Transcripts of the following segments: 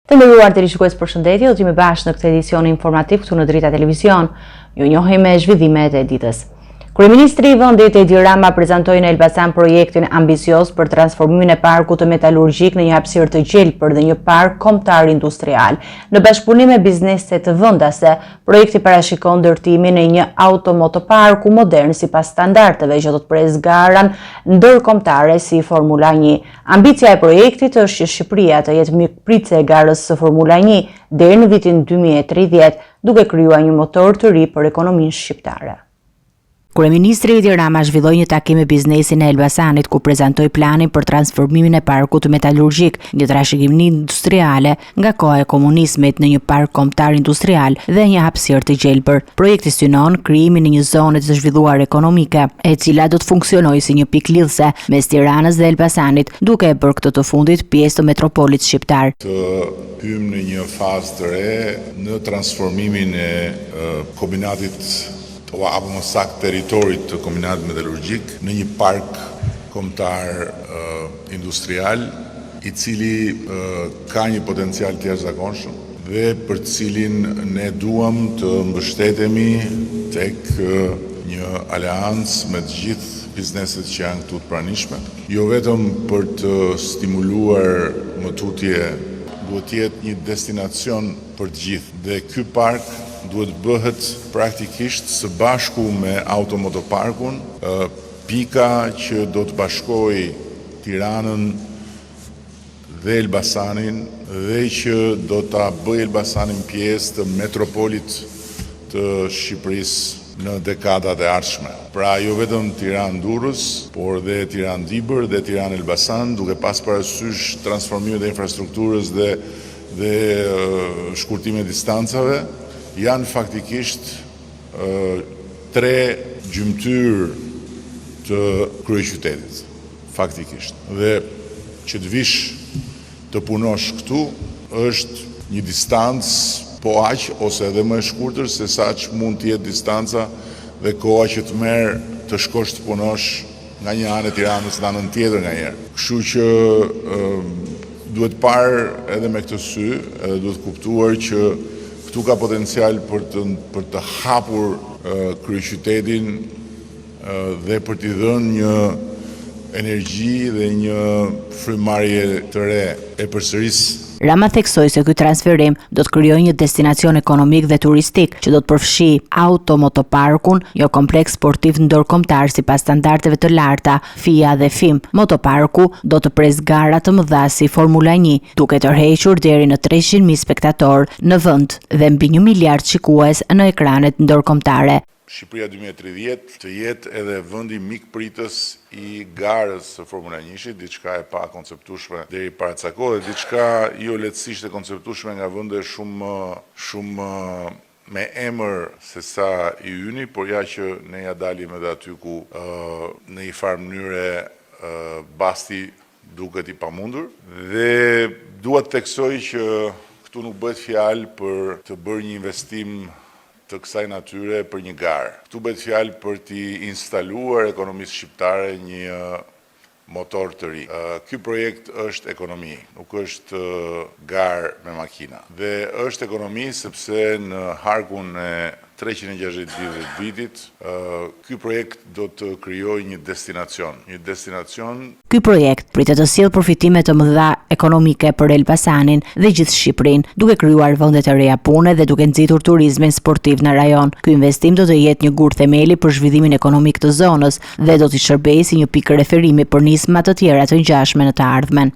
Të nderuar televizionist, përshëndetje, do të jemi bashkë në këtë edicion informativ këtu në Drita Televizion. Ju njohim me zhvillimet e ditës. Kryeministri i vendit Edi Rama prezantoi në Elbasan projektin ambicioz për transformimin e parkut të metalurgjik në një hapësirë të gjelbër dhe një park kombëtar industrial. Në bashkëpunim me bizneset të vendase, projekti parashikon ndërtimin e një automotoparku modern sipas standardeve që do të presë garan ndërkombëtare si Formula 1. Ambicia e projektit është që Shqipëria të jetë mikpritëse e garës së Formula 1 deri në vitin 2030, duke krijuar një motor të ri për ekonominë shqiptare. Kryeministri Edi Rama zhvilloi një takim me biznesin e Elbasanit ku prezantoi planin për transformimin e parkut metalurgjik, një trashëgim industriale nga koha e komunizmit në një park kombëtar industrial dhe një hapësirë të gjelbër. Projekti synon krijimin e një zone të zhvilluar ekonomike, e cila do të funksionojë si një pikë lidhëse mes Tiranës dhe Elbasanit, duke e bërë këtë të fundit pjesë të metropolit shqiptar. Të hyjmë në një fazë të re në transformimin e kombinatit apo më saktë territorit të kombinatit metalurgjik në një park kombëtar industrial i cili ka një potencial të jashtëzakonshëm dhe për cilin ne duam të mbështetemi tek një aleancë me të gjithë bizneset që janë këtu të pranishme, jo vetëm për të stimuluar më tutje, duhet të jetë një destinacion për të gjithë dhe ky park duhet bëhet praktikisht së bashku me automotoparkun, pika që do të bashkoj Tiranën dhe Elbasanin dhe që do ta bëjë Elbasanin pjesë të metropolit të Shqipërisë në dekadat e ardhshme. Pra jo vetëm Tiranë-Durrës, por dhe Tiranë-Dibër dhe Tiranë-Elbasan, duke pas parasysh transformimin e infrastrukturës dhe shkurtimin e distancave, janë faktikisht tre gjymtyr të kryeqytetit, faktikisht. Dhe që të vish të punosh këtu është një distancë po aq ose edhe më e shkurtër se sa që mund të jetë distanca dhe koha që të merr të shkosh të punosh nga një anë e Tiranës në anën tjetër nganjëherë. Kështu që duhet parë edhe me këtë sy, edhe duhet kuptuar që këtu ka potencial për të hapur kryeqytetin dhe për t'i dhënë një energji dhe një frymëmarrje të re e përsërisë. Rama theksoi se ky transferim do të krijojë një destinacion ekonomik dhe turistik që do të përfshijë automotoparkun, jo kompleks sportiv ndërkombëtar sipas standardeve të larta FIA dhe FIM. Motoparku do të presë gara të mëdha si Formula 1, duke tërhequr deri në 300.000 spektatorë në vend dhe mbi 1 miliard shikues në ekranet ndërkombëtare. Shqipëria 2030 të jetë edhe vendi mikpritës i garës së Formula 1, diçka e pa konceptueshme deri para ca kohë, diçka jo lehtësisht e konceptueshme nga vende shumë me emër se sa i yni, por ja që ne ja dalim edhe aty ku në një farë mënyre basti duket i pamundur. Dhe dua të theksoj që këtu nuk bëhet fjalë për të bërë një investim të kësaj natyre për një garë. Këtu bëhet fjalë për t'i instaluar ekonomisë shqiptare një motor të ri. Ky projekt është ekonomi, nuk është garë me makina. Dhe është ekonomi sepse në harkun e 360 vitit, ky projekt do të krijojë një destinacion. Ky projekt pritet të sjellë përfitime të mëdha ekonomike për Elbasanin dhe gjithë Shqipërinë, duke krijuar vende të reja pune dhe duke nxitur turizmin sportiv në rajon. Ky investim do të jetë një gur themeli për zhvillimin ekonomik të zonës dhe do të shërbejë si një pikë referimi për nisma të tjera të ngjashme në të ardhmen.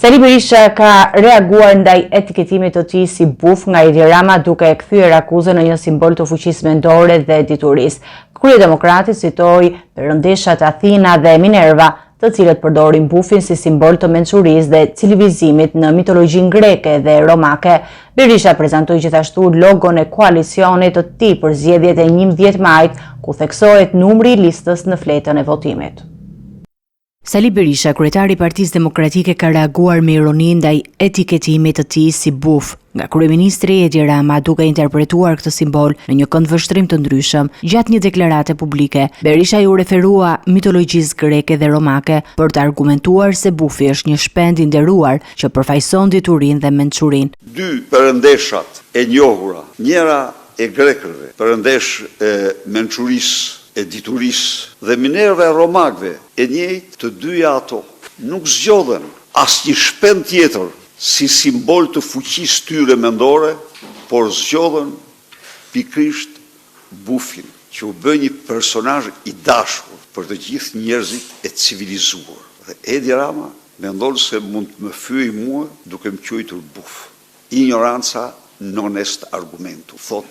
Sali Berisha ka reaguar ndaj etiketimit të tij si buf nga Edi Rama duke e kthyer akuzën në një simbol të fuqisë mendore dhe diturisë. Kryedemokrati citoi perëndeshat Athina dhe Minerva, të cilët përdorin bufin si simbol të mençurisë dhe civilizimit në mitologjin greke dhe romake. Berisha prezantoi gjithashtu logon e koalicionit të tij për zgjedhjet e 11 majit, ku theksohet numri i listës në fletën e votimit. Sali Berisha, kryetari i Partisë Demokratike, ka reaguar me ironi ndaj etiketimit të tij si buf nga kryeministri Edi Rama, duke interpretuar këtë simbol në një këndvështrim të ndryshëm. Gjatë një deklarate publike, Berisha ju referua mitologjisë greke dhe romake për të argumentuar se bufi është një shpend i nderuar që përfaqëson diturinë dhe mençurinë. Dy perëndeshat e njohura, njëra e grekëve, perëndesh e mençurisë, e diturisë dhe minerëve e romakëve, e njëjtë të dyja ato nuk zgjodhen asnjë shpend tjetër si simbol të fuqisë tyre mendore, por zgjodhen pikërisht bufin, që u bë një personazh i dashur për të gjithë njerëzit e civilizuar. Dhe Edi Rama mendon se mund të më fyej mua duke më quajtur buf. Ignoranza non est argumentu, thot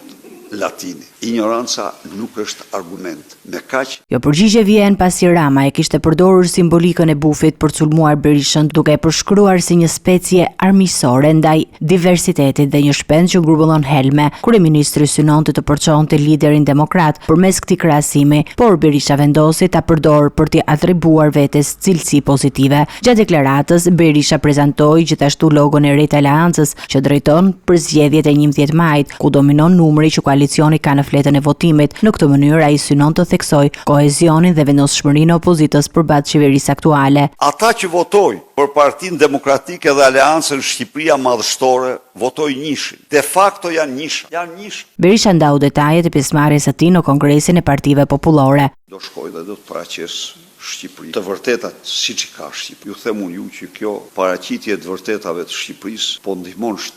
latini. Ignoranca nuk është argument. Me kaq. Jo përgjigje vjen pasi Rama e kishte përdorur simbolikën e bufit për sulmuar Berishën, duke e përshkruar si një specie armiqësore ndaj diversitetit dhe një shpend që grumbullon helme. Kryeministri synonte të përçonte liderin demokrat përmes këtij krahasimi, por Berisha vendosi ta përdor për t'i atribuar vetes cilësi pozitive. Gjatë deklaratës, Berisha prezantoi gjithashtu logon e re të Aleancës që drejton për zgjedhjet e 11 majit, ku dominon numri që koalicioni ka në fletën e votimit. Në këtë mënyrë ai synon të theksoj kohezionin dhe vendosmërinë e opozitës përbatë qeverisë aktuale. Ata që votojnë për Partinë Demokratike dhe Aleancën Shqipëria Madhështore votojnë njëshin. De facto janë njëshin. Berisha ndau detajet e pjesëmarrjes së tij në Kongresin e Partive Popullore. Do shkoj dhe do të paraqes Shqipëri të vërtetat siç i ka Shqipëri. Ju them unë që kjo paraqitje të vërtetave të Shqipërisë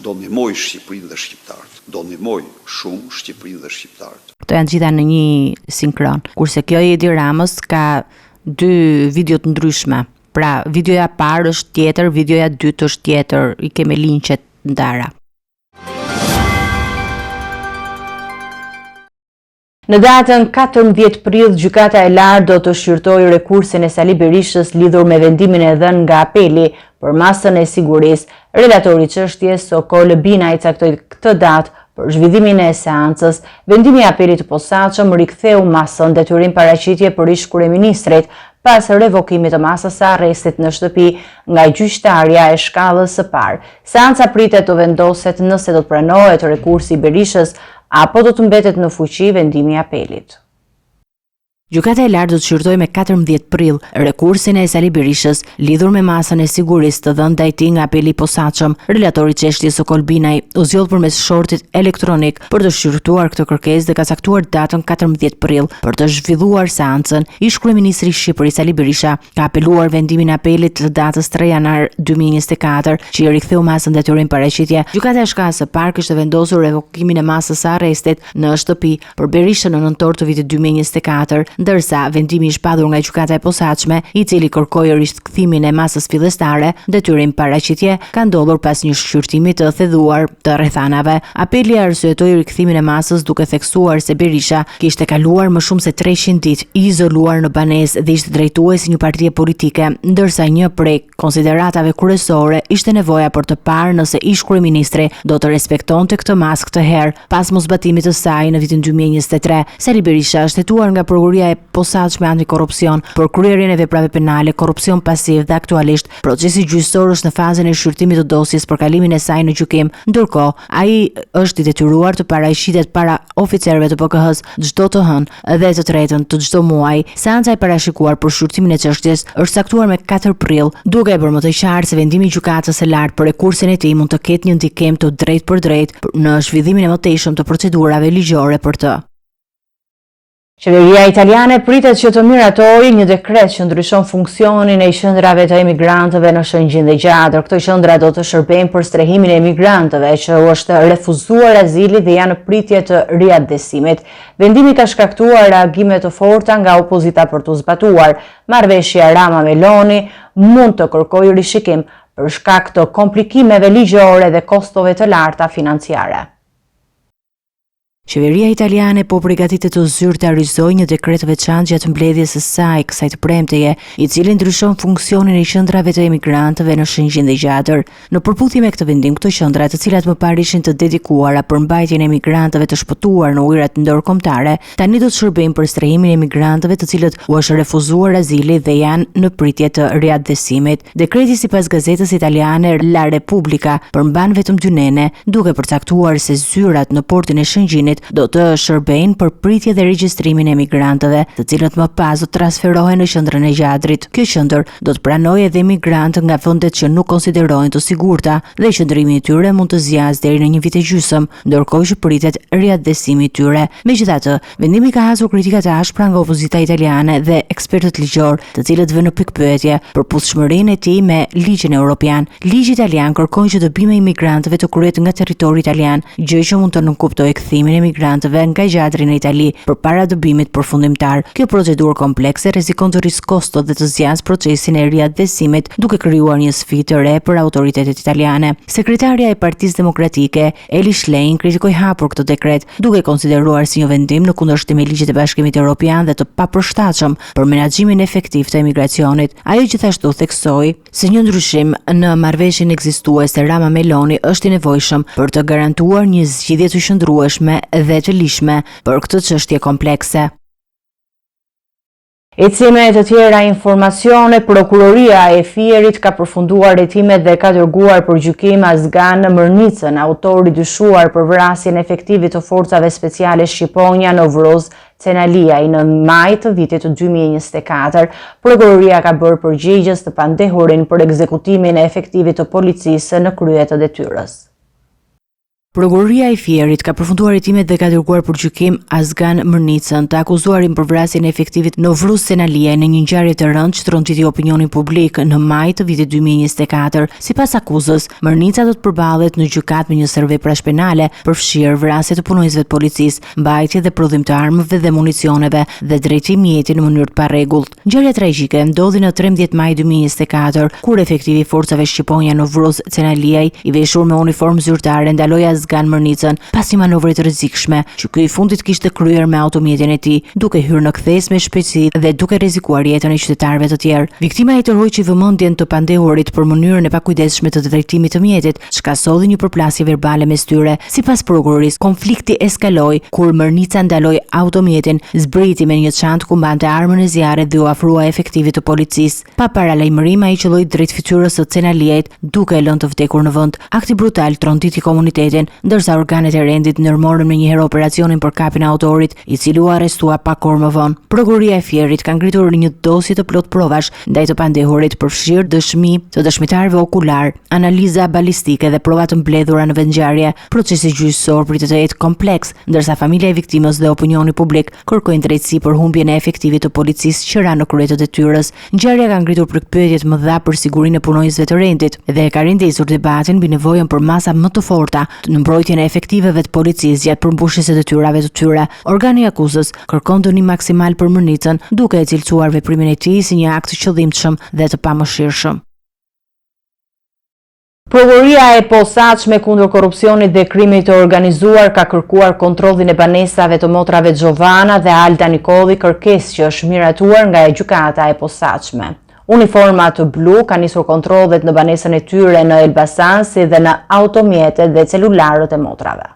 do ndihmoj Shqipërinë dhe shqiptarët. Do ndihmoj shumë Shqipërinë dhe shqiptarët. Këto janë gjitha në një sinkron. Kurse kjo i Edi Ramës ka dy video të ndryshme. Pra, videoja parë është tjetër, videoja dytë është tjetër. I kemi linqet ndara. Në datën 14 prill, gjykata e lartë do të shqyrtojë rekursin e Sali Berishës lidhur me vendimin e dhënë nga apeli për masën e sigurisë. Relatori i çështjes Sokol Binaj caktoi këtë datë për zhvillimin e seancës. Vendimi i apelit të posaçëm riktheu masën detyrim paraqitje për ish kryeministrit pas revokimit të masës së arrestit në shtëpi nga gjyqtarja e shkallës së parë. Seanca pritet të vendoset nëse do të pranohet rekursi i Berishës apo do të mbetet në fuqi vendimi i apelit. Gjykata e lartë do të shqyrtojë me 14 prill rekursin e Sali Berishës lidhur me masën e sigurisë të dhënë ndaj tij nga apeli i posaçëm. Relatori i çështjes Sokol Binaj u zgjodh përmes shortit elektronik për të shqyrtuar këtë kërkesë dhe ka caktuar datën 14 prill për të zhvilluar seancën. Ish kryeministri i Shqipërisë Sali Berisha ka apeluar vendimin e apelit të datës 3 janar 2024 që i riktheu masën detyrim paraqitje. Gjykata e shkallës së parë kishte vendosur revokimin e masës së arrestit në shtëpi për Berishën në nëntor të vitit 2024. Ndërsa vendimi i shpadur nga gjykata e posaçme, i cili kërkoi rikthimin e masës fillestare, detyrim paraqitje, ka ndodhur pas një shqyrtimi të thedhuar të rrethanave. Apeli arsyetoi rikthimin e masës duke theksuar se Berisha kishte kaluar më shumë se 300 ditë i izoluar në banesë dhe ishte drejtuesi një partie politike, ndërsa një prej konsideratave kryesore ishte nevoja për të parë nëse ish kryeministri do të respektonte këtë masë këtë herë pas mosbatimit të saj në vitin 2023. Sali Berisha është hetuar nga prokuroria e posaçme antikorrupsion për kryerjen e veprave penale, korrupsion pasiv dhe aktualisht procesi gjyqësor është në fazën e shqyrtimit të dosjes për kalimin e saj në gjykim. Ndërkohë, ai është i detyruar të paraqitet para oficerëve të PKH-s çdo të hënë dhe të tretën të çdo muaji. Seanca e parashikuar për shqyrtimin e çështjes është caktuar me 4 prill, duke bërë më të qartë se vendimi i gjykatës së lartë për rekursin e tij mund të ketë një ndikim të drejtë për drejtë në zhvillimin e mëtejshëm të procedurave ligjore për të. Qeveria italiane pritet që të miratojë një dekret që ndryshon funksionin e qendrave të emigrantëve në Shëngjin dhe Gjatër. Këto qendra do të shërbejnë për strehimin e emigrantëve që u është refuzuar azili dhe janë në pritje të riadesimit. Vendimi ka shkaktuar reagime të forta nga opozita për të zbatuar. Marrëveshja Rama-Meloni mund të kërkojë rishikim për shkak të komplikimeve ligjore dhe kostove të larta financiare. Qeveria italiane po përgatitet të zyrtarizojë një dekret veçantë gjatë mbledhjes së saj kësaj të premteje, i cili ndryshon funksionin e qendrave të emigrantëve në Shëngjin dhe Gjatër. Në përputhje me këtë vendim, këto qendra, të cilat më parë ishin të dedikuara për mbajtjen e emigrantëve të shpëtuar në ujërat ndërkombëtare, tani do të shërbejnë për strehimin e emigrantëve të cilët u është refuzuar azili dhe janë në pritje të riadesimit. Dekreti, sipas gazetës italiane La Repubblica, përmban vetëm 2 nene, duke përcaktuar se zyrat në portin e Shëngjinit do të shërbejnë për pritje dhe regjistrimin e emigrantëve, të cilët më pas do të transferohen në qendrën e Gjatrit. Kjo qendër do të pranojë edhe emigrantë nga vendet që nuk konsiderohen të sigurta dhe qëndrimi i tyre mund të zgjasë deri në 1 vit e gjysmë, ndërkohë që pritet riadesimi i tyre. Megjithatë, vendimi ka hasur kritika të ashpra nga opozita italiane dhe ekspertët ligjor, të cilët vënë në pikpyetje përputhshmërinë e tij me ligjin evropian. Ligji italian kërkon që dëbimi i emigrantëve të kryhet nga territori italian, gjë që mund të nënkuptojë kthimin e emigrantëve nga Gjatri në Itali përpara dëbimit përfundimtar. Kjo procedurë komplekse rrezikon të riskostot dhe të zgjasë procesin e riadesimit, duke krijuar një sfidë të re për autoritetet italiane. Sekretarja e Partisë Demokratike, Eli Schlein, kritikoi hapur këtë dekret, duke konsideruar si një vendim në kundërshtim me ligjit e Bashkimit Evropian dhe të papërshtatshëm për menaxhimin efektiv të emigracionit. Ajo gjithashtu theksoi se një ndryshim në marrëveshjen ekzistuese Rama-Meloni është i nevojshëm për të garantuar një zgjidhje të qëndrueshme dhe të lishme për këtë çështje komplekse. Ecime të tjera informacione, prokuroria e Fierit ka përfunduar hetimet dhe ka dërguar për gjykim Azgan Mërnicën, autori dyshuar për vrasjen efektive të forcave speciale shqiponja në Vros Cenaliaj në maj të vitit të 2024. Prokuroria ka bërë përgjegjës të pandehurin për ekzekutimin e efektivit të policisë në krye të detyrës. Prokuroria e Fierit ka përfunduar hetimet dhe ka dërguar për gjykim Azgan Mërnicën, të akuzuarin për vrasjen e efektivit në Vros Cenaliaj në një ngjarje të rëndë që tronjti opinionin publik në maj të vitit 2024. Sipas akuzës, Mërnica do të përballet në gjykat me një serve prash penale përfshirë vrasje të punonjësve të policisë, mbajtje dhe prodhim të armëve dhe municioneve dhe drejtim mjeti në mënyrë të parregullt. Ngjarja tragjike ndodhi në 13 maj 2024, kur efektivi forcave shqiponja në Vros Cenaliaj, i veshur me uniformë zyrtare, ndaloi Azgan Mërnicën pas një manovre të rrezikshme që ky i fundit kishte kryer me automjetin e tij, duke hyrë në kthes me shpejtësi dhe duke rrezikuar jetën e qytetarëve të tjerë. Viktima i tërhoqi vëmendjen të pandehurit për mënyrën e pakujdesshme të drejtimit të mjetit, çka solli një përplasje verbale mes tyre. Sipas prokurorisë, konflikti eskaloi kur Mërnica ndaloi automjetin, zbriti me një çantë ku mbante armën e zjarrit dhe u afrua efektivit të policisë. Pa paralajmërim, ai qelloi drejt fytyrës së Cenaliajt, duke e lënë të vdekur në vend. Akti brutal tronditi komunitetin, ndërsa organet e rendit ndërmorën me njëherë operacionin për kapjen e autorit, i cili u arrestua pak orë më vonë. Prokuroria e Fierit ka ngritur një dosje të plot provash ndaj të pandehurit, përfshirë dëshmi të dëshmitarëve okular, analiza balistike dhe prova të mbledhura në vendngjarje. Procesi gjyqësor pritet të jetë kompleks, ndërsa familja e viktimës dhe opinioni publik kërkojnë drejtësi për humbjen e efektivit të policisë që ra në krye të detyrës. Ngjarja ka ngritur përkthyer të mëdha për sigurinë e punonjësve të rendit dhe ka rindesur debatin mbi nevojën për masa më të forta në mbrojtjen e efektiveve të policisë gjatë përmbushjes së detyrave të tyre. Organi i akuzës kërkon dënim maksimal për Mërnicën, duke e cilësuar veprimin e tij si një akt të qëllimshëm dhe të pamëshirshëm. Prokuroria e posaçme kundër korrupsionit dhe krimit të organizuar ka kërkuar kontrollin e banesave të motrave Giovanna dhe Alda Nikolli, kërkesë që është miratuar nga gjykata e posaçme. Uniforma të blu ka nisur kontrollet në banesën e tyre në Elbasan, si dhe në automjetet dhe celularët e motrave.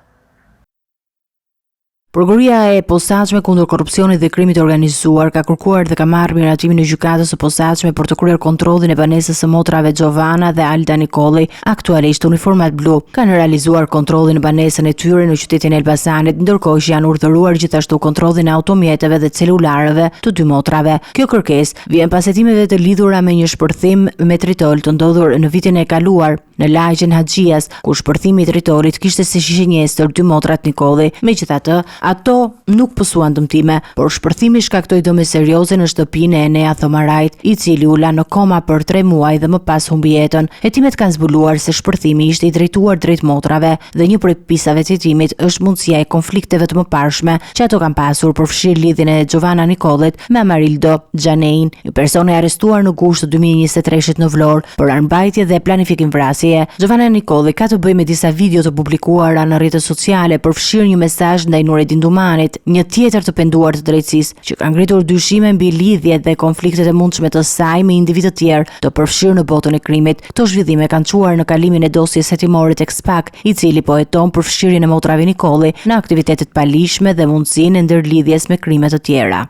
Prokuroria e posaçme kundër korrupsionit dhe krimit të organizuar ka kërkuar dhe ka marrë miratimin e gjykatës së posaçme për të kryer kontrollin e banesës së motrave Giovanna dhe Alda Nikolli. Aktualisht uniformat blu kanë realizuar kontrollin në banesën e tyre në qytetin e Elbasanit, ndërkohë që janë urdhëruar gjithashtu kontrollin e automjeteve dhe celularëve të dy motrave. Kjo kërkesë vjen pas hetimeve të lidhura me një shpërthim me tritol të ndodhur në vitin e kaluar në lagjen Haxhias, ku shpërthimi i tritolit kishte si shenjestër dy motrat Nikolli. Megjithatë, Ato nuk pësuan dëmtime, por shpërthimi shkaktoi dëme serioze në shtëpinë e Enea Thomarajt, i cili u la në koma për 3 muaj dhe më pas humbi jetën. Hetimet kanë zbuluar se shpërthimi ishte i drejtuar drejt motrave dhe një prej pisave të hetimit është mundësia e konflikteve të mëparshme që ato kanë pasur përfshirë lidhjen e Giovanna Nikollit me Amarildo Xhanein, një person e arrestuar në gusht të 2023 në Vlorë për armbajtje dhe planifikim vrasjeje. Giovanna Nikolli ka të bëjë me disa video të publikuara në rrjetet sociale përfshirë një mesazh ndaj Nureddin Dumanit, një tjetër të penduar të drejtësisë, që ka ngritur dyshime mbi lidhjet dhe konfliktet e mundshme të saj me individ të tjerë të përfshirë në botën e krimit. Këto zhvillime kanë çuar në kalimin e dosjes hetimore tek SPAK, i cili po heton përfshirjen e motrave Nikolli në aktivitetet palishme dhe mundësinë e ndërlidhjes me krime të tjera.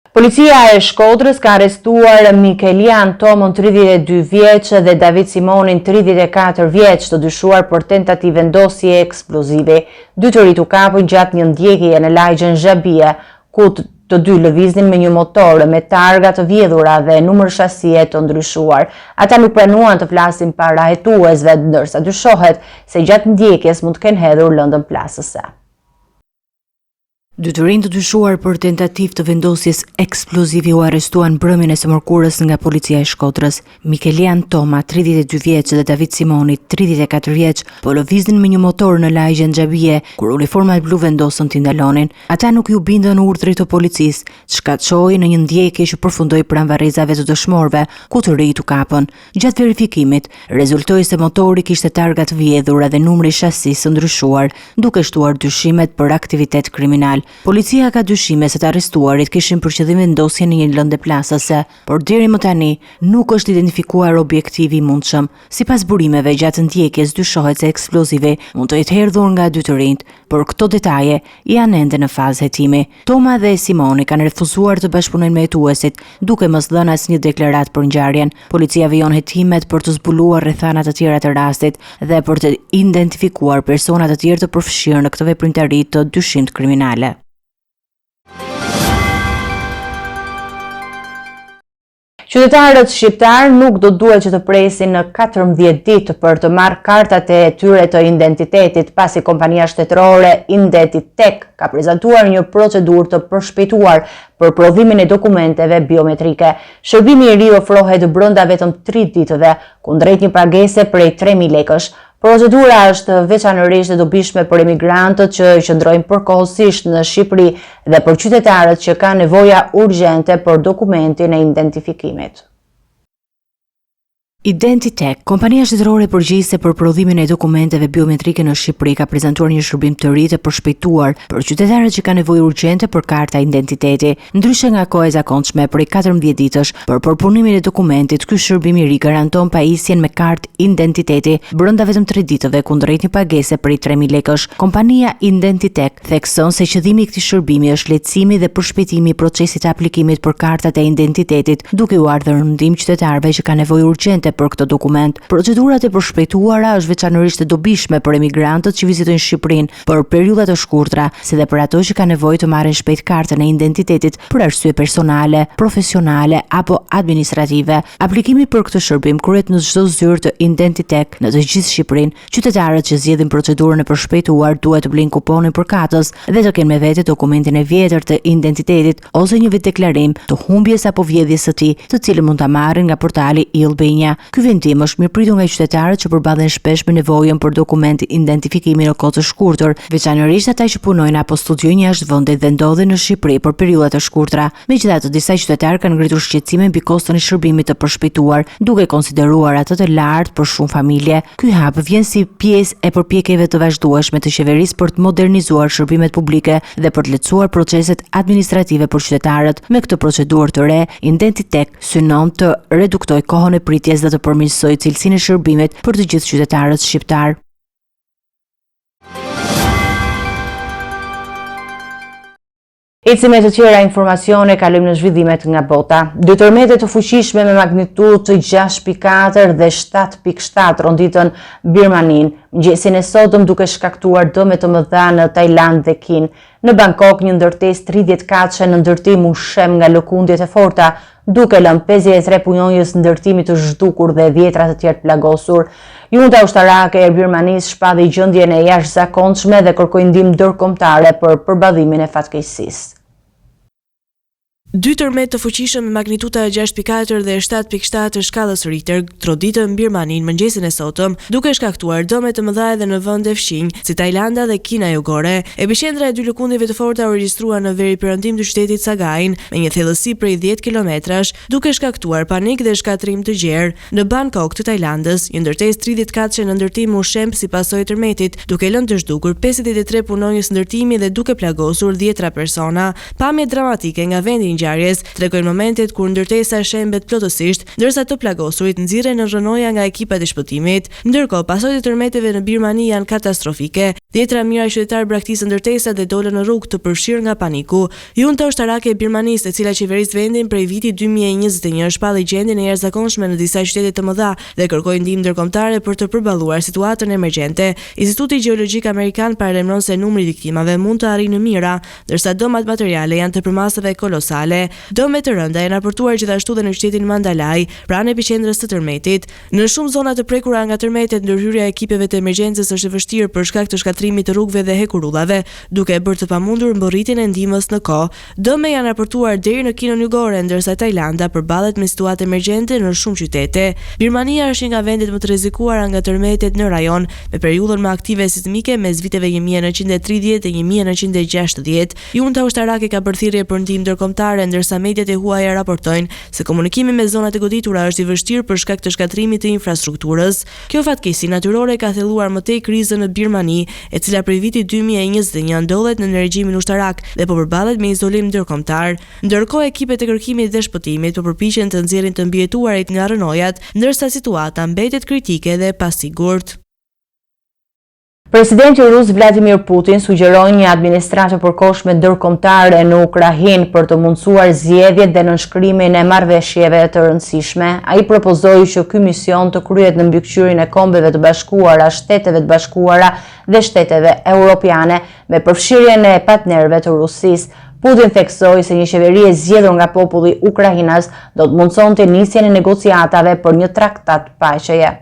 Policia e Shkodrës ka arrestuar Mikelian Tomon 32 vjeç dhe David Simonin 34 vjeç, të dyshuar për tentativë vendosje eksplozive. Dy të rit u kapën gjatë një ndjekjeje në lagjen Xhabia, ku të dy lëviznin me një motor me targa të vjedhura dhe numër shasie të ndryshuar. Ata nuk pranuan të flasin para hetuesve, ndërsa dyshohet se gjatë ndjekjes mund të kenë hedhur lëndën plasëse. Dy të rinj të dyshuar për tentativë të vendosjes eksplozive u arrestuan mbrëmjen e së mërkurës nga policia e Shkodrës. Mikelian Toma, 32 vjeç dhe David Simoni, 34 vjeç, po lëviznin me një motor në lagjen Xhabie, kur uniformat blu vendosën t'i ndalonin. Ata nuk ju bindën urdhrit të policisë, çka çoi në një ndjekje që përfundoi pranë varrezave të dëshmorëve, ku të rinjt u kapën. Gjatë verifikimit, rezultoi se motori kishte targa të vjedhura dhe numri shasisë ndryshuar, duke shtuar dyshimet për aktivitet kriminal. Policia ka dyshime se të arrestuarit kishin për qëllim vendosjen në një lëndë plasëse, por deri më tani nuk është identifikuar objektivi i mundshëm. Sipas burimeve gjatë ndjekjes dyshohet se eksplozivi mund të jetë hedhur nga dy të rinjt, por këto detaje janë ende në fazë hetimi. Toma dhe Simoni kanë refuzuar të bashkëpunojnë me hetuesit, duke mos dhënë asnjë deklaratë për ngjarjen. Policia vijon hetimet për të zbuluar rrethana të tjera të rastit dhe për të identifikuar persona të tjerë të përfshirë në këtë veprimtari të dyshimit kriminale. Qytetarët shqiptar nuk do duhet që të presin në 14 ditë për të marrë kartat e tyre të identitetit, pasi kompania shtetërore Indentitek ka prezantuar një procedurë të përshpejtuar për prodhimin e dokumenteve biometrike. Shërbimi i ri ofrohet brenda vetëm 3 ditëve, kundrejt një pagese prej 3.000 lekësh. Procedura është veçanërisht e dobishme për emigrantët që qëndrojnë përkohësisht në Shqipëri dhe për qytetarët që kanë nevoja urgjente për dokumentin e identifikimit. Indentitek, kompania shtetërore përgjegjëse për prodhimin e dokumenteve biometrike në Shqipëri, ka prezantuar një shërbim të ri të përshpejtuar për qytetarët që kanë nevojë urgjente për karta identiteti. Ndryshe nga koha e zakonshme prej 14 ditësh për përpunimin e dokumentit, ky shërbim i ri garanton pajisjen me kartë identiteti brenda vetëm 3 ditëve kundrejt një pagese prej 3.000 lekësh. Kompania Indentitek thekson se qëllimi i këtij shërbimi është lehtësimi dhe përshpejtimi i procesit të aplikimit për kartat e identitetit, duke u ardhur në ndihmë qytetarëve që kanë nevojë urgjente për këtë dokument. Procedurat e përshpejtuara është veçanërisht e dobishme për emigrantët që vizitojnë Shqipërinë për periudha të shkurtra, si dhe për ato që kanë nevojë të marrin shpejt kartën e identitetit për arsye personale, profesionale apo administrative. Aplikimi për këtë shërbim kryhet në çdo zyrë të Indentitek në të gjithë Shqipërinë. Qytetarët që zgjedhin procedurën e përshpejtuar duhet të blejnë kuponin për katës dhe të kenë me vete dokumentin e vjetër të identitetit ose një vetdeklarim të humbjes apo vjedhjes së tij, të cilën mund ta marrin nga portali Ilbenja. Ky vendim është mirëpritur nga qytetarët që përballen shpesh me nevojën për dokument identifikimi në kohë të shkurtër, veçanërisht ata që punojnë apo studiojnë jashtë vendit dhe ndodhen në Shqipëri për periudha të shkurtra. Megjithatë, disa qytetarë kanë ngritur shqetësime mbi koston e shërbimit të përshpejtuar, duke konsideruar atë të lartë për shumë familje. Ky hap vjen si pjesë e përpjekjeve të vazhdueshme të qeverisë për të modernizuar shërbimet publike dhe për të lehtësuar proceset administrative për qytetarët. Me këtë procedurë të re, Indentitek synon të reduktojë kohën e pritjes dhe të përmirësoj cilësinë e shërbimit për të gjithë qytetarët shqiptar. Ecim me të tjera informacione, kalojmë në zhvillimet nga bota. Dy tërmete të fuqishme me magnitudë të 6.4 dhe 7.7 ronditën Birmanin, mëngjesin e sotëm duke shkaktuar dëme të mëdha në Tajland dhe Kinë. Në Bangkok, një ndërtesë 30 katshe në ndërtim u shem nga lëkundjet e forta, duke lënë 53 punonjës ndërtimit të zhdukur dhe dhjetra të tjerë plagosur. Junta ushtarake e Birmanisë shpalli gjendjen e jashtëzakonshme dhe kërkoi ndihmë ndërkombëtare për përballëmin e fatkeqësisë. Dy tërmet të fuqishëm me magnituda 6.4 dhe 7.7 të shkallës Richter troditën në Birmani në mëngjesin e sotëm, duke shkaktuar dëme të mëdha edhe në vende fqinj si Tajlanda dhe Kina Jugore. Epiqendra e dy lëkundjeve të forta u regjisтрua në veri perëndim të qytetit Sagaing me një thellësi prej 10 kilometrash, duke shkaktuar panik dhe shkatrim të gjerë. Në Bangkok të Tajlandës, një ndërtesë 30 katëshe në ndërtim u shemb si pasojë e tërmetit, duke lënë të zhdukur 53 punonjës ndërtimi dhe duke plagosur 10 persona. Pamje dramatike nga vendi ngjarjes tregojnë momentet kur ndërtesa shembet plotësisht, ndërsa të plagosurit nxirren në rënoja nga ekipat e shpëtimit. Ndërkohë, pasojat e tërmeteve në Birmani janë katastrofike. Dhjetra mijëra qytetarë braktisën ndërtesat dhe dolën në rrugë të përfshirë nga paniku. Junta ushtarake e Birmanisë, e cila qeveris vendin prej vitit 2021, shpalli gjendjen e jashtëzakonshme në disa qytete të mëdha dhe kërkoi ndihmë ndërkombëtare për të përballuar situatën emergjente. Instituti Gjeologjik Amerikan paralajmëron se numri i viktimave mund të arrijë në mijëra, ndërsa dëmat materiale janë të përmasave kolosale. Dëmet të rënda janë raportuar gjithashtu dhe në qytetin Mandalay, pranë epiqendrës të tërmetit. Në shumë zona të prekura nga tërmetet, ndërhyrja e ekipeve të emergjencës është e vështirë për shkak të shkatrimit të rrugëve dhe hekurullave, duke e bërë të pamundur mbërritjen e ndihmës në kohë. Dëme janë raportuar deri në Kinën Jugore, ndërsa Tajlanda përballet me situatë emergjente në shumë qytete. Birmania është një nga vendet më të rrezikuara nga tërmetet në rajon, me periudhën më aktive sismike mes viteve 1930 dhe 1960. Junta ushtarake ka bërë thirrje për ndihmë ndërkombëtare, ndërsa mediat e huaja raportojnë se komunikimi me zonat e goditura është i vështirë për shkak të shkatrimit të infrastrukturës. Kjo fatkeqësi natyrore ka thelluar më tej krizën në Birmani, e cila prej vitit 2021 ndodhet në regjimin ushtarak dhe po përballet me izolim ndërkombëtar. Ndërkohë, ekipet e kërkimit dhe shpëtimit po përpiqen të nxjerrin të mbijetuarit nga rënojat, ndërsa situata mbetet kritike dhe pasigurt. Presidenti rus Vladimir Putin sugjeroi një administratë përkohshme ndërkombëtare në Ukrainë për të mundësuar zgjedhjet dhe nënshkrimin e marrëveshjeve të rëndësishme. Ai propozoi që ky mision të kryhet në mbikëqyrjen e Kombeve të Bashkuara, Shteteve të Bashkuara dhe Shteteve Evropiane me përfshirjen e partnerëve të Rusisë. Putin theksoi se një qeveri e zgjedhur nga populli ukrainas do të mundsonte nisjen e negociatave për një traktat paqeje.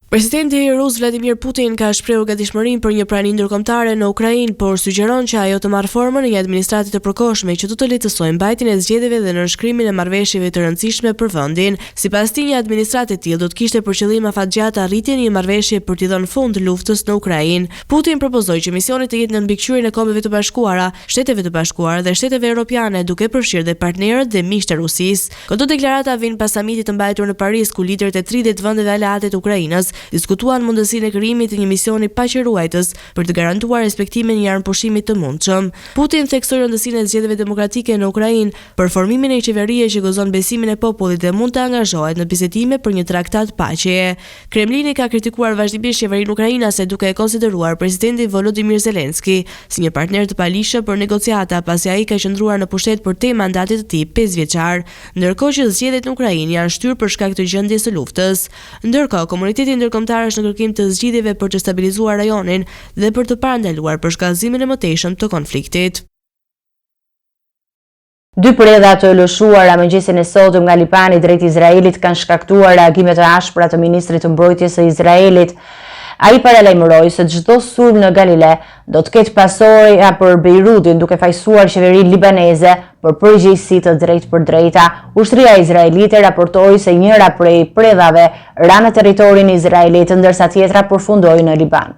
Presidenti rus Vladimir Putin ka shprehur gatishmërinë për një prani ndërkombëtare në Ukrainë, por sugjeron që ajo të marrë formën e një administrate të përkohshme që do të lehtësojë mbajtjen e zgjedhjeve dhe nënshkrimin e marrëveshjeve të rëndësishme për vendin. Sipas tij, një administratë e tillë do të kishte për qëllim afatgjatë arritjen e një marrëveshje për t'i dhënë fund luftës në Ukrainë. Putin propozoi që misioni të jetë në mbikëqyrjen e Kombeve të Bashkuara, Shteteve të Bashkuara dhe Shteteve Evropiane, duke përfshirë dhe partnerët dhe miqtë e Rusisë. Këto deklarata vijnë pas samitit të mbajtur në Paris, ku liderët e 30 vendeve aleate të Ukrainës diskutuan mundësinë e krijimit të një misioni paqëruajtës për të garantuar respektimin e armëpushimit të mundshëm. Putin theksoi rëndësinë e zgjedhjeve demokratike në Ukrainë për formimin e një qeverie që gëzon besimin e popullit dhe mund të angazhohet në bisedime për një traktat paqeje. Kremlini ka kritikuar vazhdimisht qeverinë ukrainase duke e konsideruar presidentin Volodymyr Zelensky si një partner të palishëm për negociata, pasi ai ka qëndruar në pushtet për te mandatit të tij 5 vjeçar, ndërkohë që zgjedhjet në Ukrainë janë shtyrë për shkak të gjendjes së luftës. Ndërkohë, komuniteti ndërkombëtar është në kërkim të zgjidhjeve për të stabilizuar rajonin dhe për të parandaluar përshkallëzimin e mëtejshëm të konfliktit. Dy prerë të lëshuara mëngjesin e sotëm nga Libani drejt Izraelit kanë shkaktuar reagime të ashpra të ministrit të mbrojtjes së Izraelit. Ai paralajmëroi se çdo sulm në Galile do të ketë pasojë për Beirutin, duke fajsuar qeverinë libaneze për përgjegjësi të drejtpërdrejta. Ushtria izraelite raportoi se njëra prej predhave ra në territorin izraelit, ndërsa tjetra përfundoi në Liban.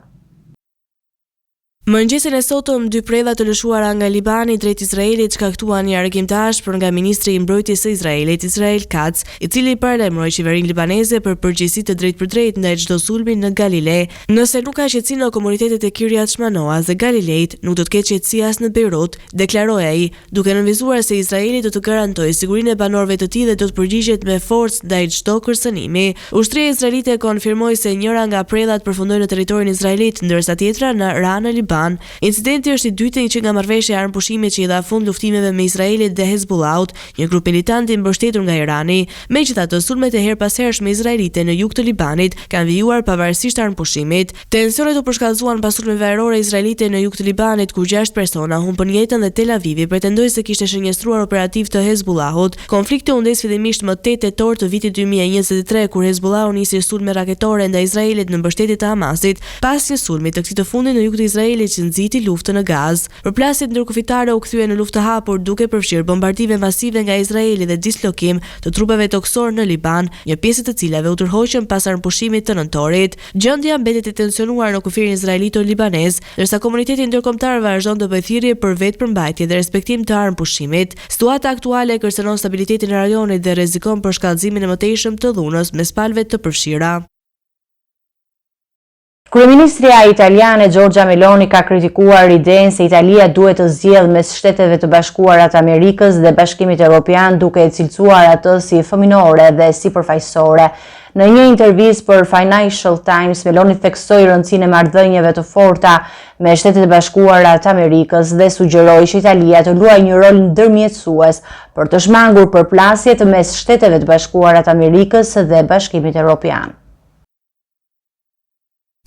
Mëngjesin e sotëm, dy predha të lëshuara nga Libani drejt Izraelit shkaktuan një reagim të ashpër nga ministri i mbrojtjes së Izraelit, Israel Katz, i cili paralajmëroi qeverinë libaneze për përgjegjësi të drejtpërdrejtë ndaj çdo sulmi në Galile. Nëse nuk ka qetësi në komunitetet e Kiryat Shmanoas dhe Galileit, nuk do të ketë qetësi as në Beirut, deklaroi ai, duke nënvizuar se Izraeli do të garantojë sigurinë e banorëve të tij dhe do të përgjigjet me forcë ndaj çdo kërcënimi. Ushtria izraelite konfirmoi se njëra nga predhat përfundoi në territorin izraelit, ndërsa tjetra ra në Liban. Liban. Incidenti është i dytë që nga marrëveshja e armëpushimit që i dha fund luftimeve me Izraelit dhe Hezbollahut, një grup militanti mbështetur nga Irani. Megjithatë, sulmet e herpashershme izraelite në jug të Libanit kanë vijuar pavarësisht armëpushimit. Tensionet u përshkallëzuan pas sulmeve ajrore izraelite në jug të Libanit, ku 6 persona humbën jetën dhe Tel Avivi pretendoi se kishte shënjestruar operativ të Hezbollahut. Konflikti u ndes fillimisht më 8 tetor të vitit 2023 kur Hezbollahu nisi sulme raketore ndaj Izraelit në mbështetje të Hamasit, pas një sulmi të këtij të fundit në jug të Izraelit që nxiti luftën në Gaz. Përplasjet ndërkufitare u kthyen në luftë të hapur, duke përfshirë bombardive masive nga Izraeli dhe dislokim të trupeve toksor në Liban, një pjesë të cilave u tërhoqën pas armëpushimit të nëntorit. Gjendja mbetet e tensionuar në kufirin izraelito-libanez, ndërsa komuniteti ndërkombëtar vazhdon të bëjë thirrje për vetëpërmbajtje dhe respektim të armëpushimit. Situata aktuale kërcënon stabilitetin e rajonit dhe rrezikon për shkallëzimin e mëtejshëm të dhunës mes palëve të përfshira. Kryeministria italiane Giorgia Meloni ka kritikuar idenë se Italia duhet të zgjedhë mes Shteteve të Bashkuara të Amerikës dhe Bashkimit Evropian, duke e cilësuar atë si fëminore dhe si përfaqësore. Në një intervistë për Financial Times, Meloni theksoi rëndësinë e marrëdhënieve të forta me Shtetet e Bashkuara të Amerikës dhe sugjeroi që Italia të luajë një rol ndërmjetësues për të shmangur përplasjet mes Shteteve të Bashkuara të Amerikës dhe Bashkimit Evropian.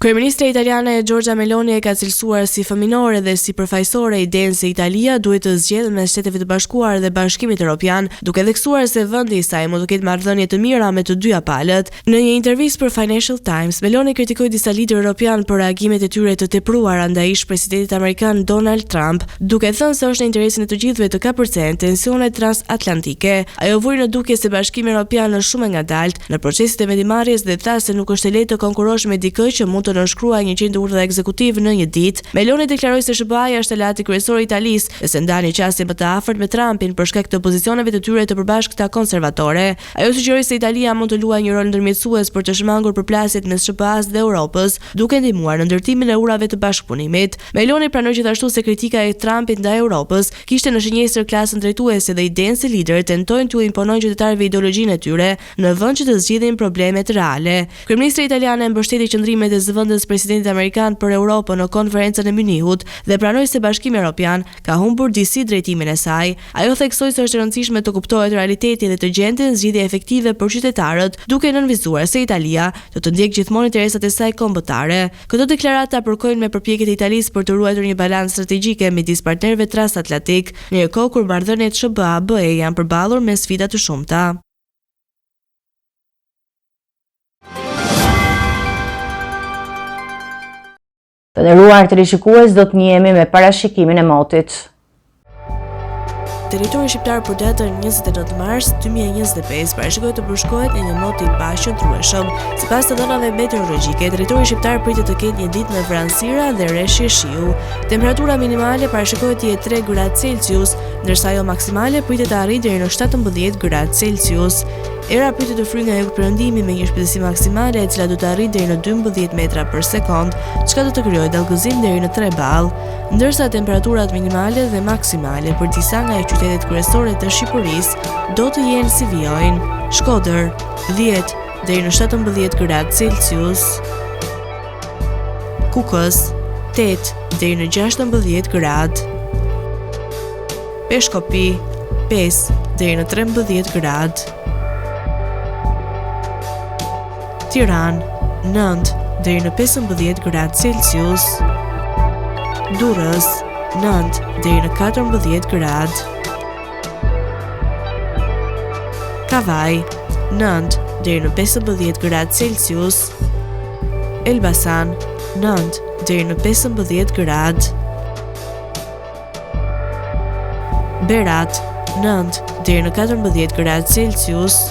Kryeministra italiane Giorgia Meloni e ka cilësuar si fëminore dhe si përfaqësore idenë se Italia duhet të zgjedhë mes Shteteve të Bashkuara dhe Bashkimit Evropian, duke theksuar se vendi i saj mund të ketë marrëdhënie të mira me të dyja palët. Në një intervistë për Financial Times, Meloni kritikoi disa liderë europian për reagimet e tyre të tepruara ndaj ish-presidentit amerikan Donald Trump, duke thënë se është në interesin e të gjithëve të kapërcejnë tensionet transatlantike. Ajo vuri në dukje se Bashkimi Evropian është shumë e ngadalt në proceset e vendimarrjes dhe tha se nuk është e lehtë të konkurrosh me dikë që mund të nënshkruaj 100 urdhra ekzekutiv në një ditë. Meloni deklaroi se SBA-ja është aleati kryesor i Italisë dhe se ndani qasje më të afërt me Trumpin për shkak të pozicioneve të tyre të përbashkëta konservatore. Ajo sugjeroi se Italia mund të luajë një rol ndërmjetësues për të shmangur përplasjet mes SBA-s dhe Europës, duke ndihmuar në ndërtimin e urave të bashkëpunimit. Meloni pranoi gjithashtu se kritika e Trumpit ndaj Europës kishte në shënjesër klasën drejtuese dhe idenë se liderët tentojnë t'u imponojnë qytetarëve ideologjinë e tyre në vend që të zgjidhin problemet reale. Kryeministra italiane mbështeti qëndrimet e zëvendës presidentit amerikan për Europën në konferencën e Munihut dhe pranoi se Bashkimi Evropian ka humbur disi drejtimin e saj. Ajo theksoi se është e rëndësishme të kuptohet realiteti dhe të gjendet zgjidhje efektive për qytetarët, duke nënvizuar se Italia do të ndjekë gjithmonë interesat e saj kombëtare. Këto deklarata përkojnë me përpjekjet e Italisë për të ruajtur një balancë strategjike midis partnerëve transatlantik, në një kohë kur marrëdhëniet SBA-BE janë përballur me sfida të shumta. Të nderuar teleshikues, do të njihemi me parashikimin e motit. Territori shqiptar për datën 29 mars 2025 parashikohet të përshkruhet në një mot i paqëndrueshëm. Sipas të dhënave meteorologjike, territori shqiptar pritet të ketë një ditë me vranësira dhe rreshje shiu. Temperatura minimale parashikohet të jetë 3 gradë Celsius, ndërsa ajo maksimale pritet të arrijë deri në 17 gradë Celsius. Era pritet të fryjë nga jugperëndimi me një shpejtësi maksimale e cila do të arrijë deri në 12 metra për sekond, çka do të krijojë dallgëzim deri në 3 ball, ndërsa temperaturat minimale dhe maksimale për disa nga qytetet kryesore të Shqipërisë do të jenë si vijojnë: Shkodër 10 deri në 17 gradë Celsius, Kukës 8 deri në 16 gradë, Peshkopi 5 deri në 13 gradë, Tiranë 9 deri në 15 gradë Celsius, Durrës 9 deri në 14 gradë, Kavaj 9 deri në 15 gradë Celsius, Elbasan 9 deri në 15 gradë, Berat 9 deri në 14 gradë Celsius,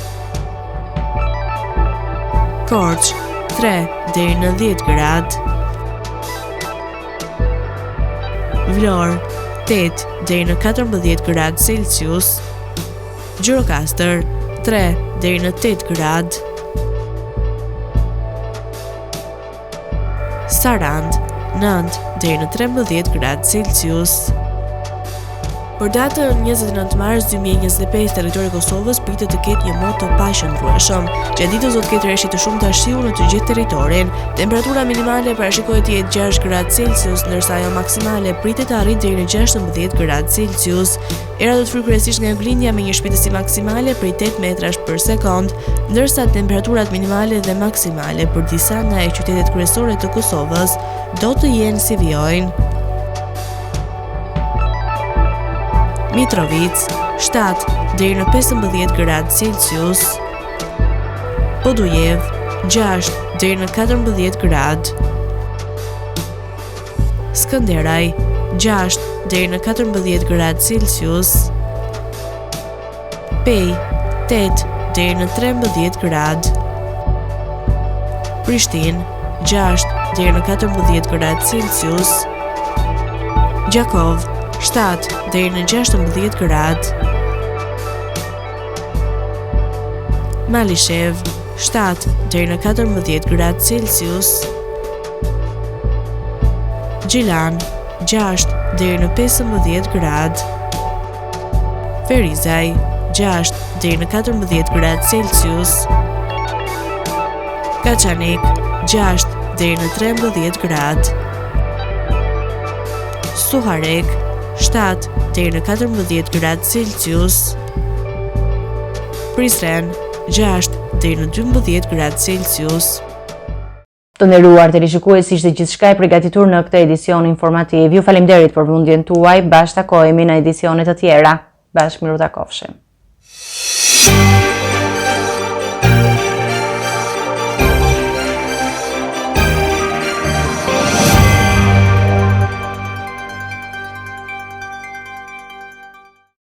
Korç 3 deri në 10 gradë, Vlorë 8 deri në 14 gradë Celsius, Gjirokastër 3 deri në 8 gradë, Sarand 9 deri në 13 gradë Celsius, Për datën 29 mars 2025, territori i Kosovës pritet të ketë një mot të paqëndrueshëm. Gjatë ditës do të ketë reshje të shumta shiu në të gjithë territorin. Temperatura minimale parashikohet të jetë 6 gradë Celsius, ndërsa ajo maksimale pritet të arrijë deri në 16 gradë Celsius. Era do të fryjë kryesisht nga nglindja me një shpejtësi maksimale prej 8 metrash për sekond, ndërsa temperaturat minimale dhe maksimale për disa nga qytetet kryesore të Kosovës do të jenë si vijojnë: Mitrovic 7 deri në 15 gradë Celsius, Podujev 6 deri në 14 gradë, Skënderaj 6 deri në 14 gradë Celsius, Pej 8 deri në 13 gradë, Prishtinë 6 deri në 14 gradë Celsius, Gjakov 7 deri në 16 gradë, Malishev 7 deri në 14 gradë Celsius, Gjilan 6 deri në 15 gradë, Ferizaj 6 deri në 14 gradë Celsius, Kaçanik 6 deri në 13 gradë, Suharek 7 deri në 14 gradë Celsius, Prizren 6 deri në 12 gradë Celsius. Të nderuar teleshikues, ishte gjithçka e përgatitur në këtë edicion informativ. Ju faleminderit për vëmendjen tuaj. Bashkë takohemi në edicione të tjera. Bashkë miru takofshim.